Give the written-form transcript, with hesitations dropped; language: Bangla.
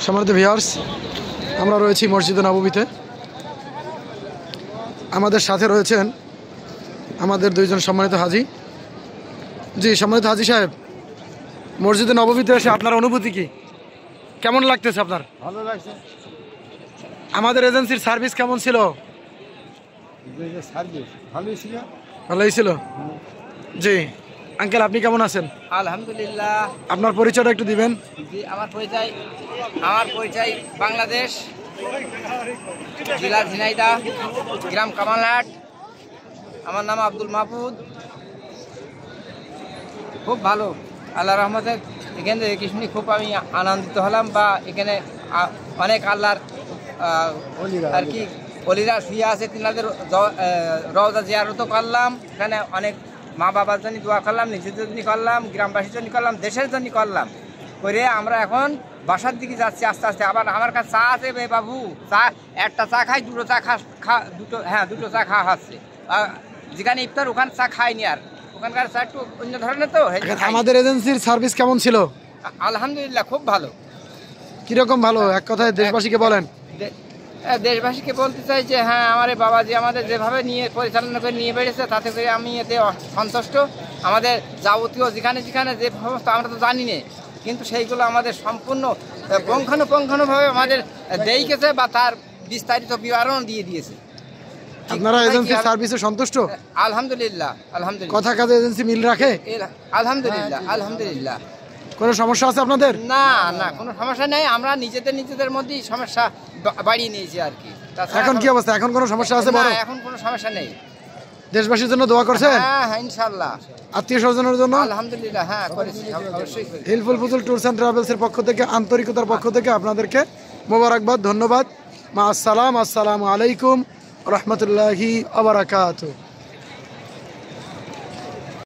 সম্মানিত ভিউয়ার্স, আমরা রয়েছি মসজিদে নববীতে। আমাদের সাথে রয়েছেন আমাদের দুইজন সম্মানিত হাজি। জি সম্মানিত হাজি সাহেব, মসজিদে নববীতে এসে আপনার অনুভূতি কি, কেমন লাগতেছে আপনার? ভালো লাগছে। আমাদের এজেন্সির সার্ভিস কেমন ছিল? সার্ভিস ভালোই ছিল। ভালোই ছিল। জি আঙ্কেল, আপনি কেমন আছেন? আলহামদুলিল্লাহ। আপনার পরিচয়টা একটু দিবেন। জি, আমার পরিচয় বাংলাদেশ, জেলা ঝিনাইদহ, গ্রাম কামালহাট। আমার নাম আব্দুল মাহফুজ। খুব ভালো, আল্লাহ রহমতে এখানে দেখে শুনি খুব আমি আনন্দিত হলাম। বা এখানে অনেক আল্লাহর আর কি অলিরা শুয়ে আছে, তিনাদের রওজা জিয়ারতও করলাম। এখানে অনেক মা বাবার জন্য দোয়া করলাম, নিজের জন্য করলাম, গ্রামবাসীর জন্য করলাম, দেশের জন্য করলাম। করে আমরা এখন বাসার দিকে যাচ্ছি আস্তে আস্তে। আবার আমার কাছে চা আছে বাবু, চা একটা চা খাই, দুটো চা দুটো চা খাওয়া হচ্ছে। যেখানে ইফতার ওখানে চা খাইনি, আর ওখানকার চা একটু অন্য ধরনের। তো আমাদের এজেন্সির সার্ভিস কেমন ছিল? আলহামদুলিল্লাহ, খুব ভালো। কিরকম ভালো, এক কথায় দেশবাসীকে বলেন। দেশবাসীকে বলতে চাই যে হ্যাঁ, আমার বাবাজি আমাদের যেভাবে নিয়ে পরিচালনা করে নিয়ে বেড়েছে, তাতে করে আমি এতে সন্তুষ্ট। আমাদের যাবতীয় যেখানে যেখানে যে সমস্ত আমরা তো জানি না, কিন্তু সেইগুলো আমাদের সম্পূর্ণ পুঙ্খানুপুঙ্খানুভাবে আমাদের দেখেছে বা তার বিস্তারিত বিবরণ দিয়ে দিয়েছে। আপনারা এজেন্সির সার্ভিসে সন্তুষ্ট? আলহামদুলিল্লাহ, আলহামদুলিল্লাহ। কথা কাজে এজেন্সি মিল রাখে? আলহামদুলিল্লাহ, আলহামদুলিল্লাহ। কোনো সমস্যা আছে আপনাদের? না না, কোনো সমস্যা নেই। আমরা নিজেদের মধ্যেই সমস্যা বাড়িয়ে নিয়েছি আর কি। এখন কি অবস্থা? এখন কোনো সমস্যা আছে? বড় এখন কোনো সমস্যা নেই। দেশবাসীর জন্য দোয়া করছেন? হ্যাঁ, ইনশাআল্লাহ। আত্মীয় স্বজনের জন্য? আলহামদুলিল্লাহ, হ্যাঁ করেছি, অবশ্যই করেছি। হিলফুল ফুজুল ট্যুরস অ্যান্ড ট্রাভেলসের পক্ষ থেকে, আন্তরিকতার পক্ষ থেকে আপনাদেরকে মোবারকবাদ, ধন্যবাদ। মা আসসালাম, আসসালামু আলাইকুম রহমতুল্লাহি ওয়া বারাকাতুহু।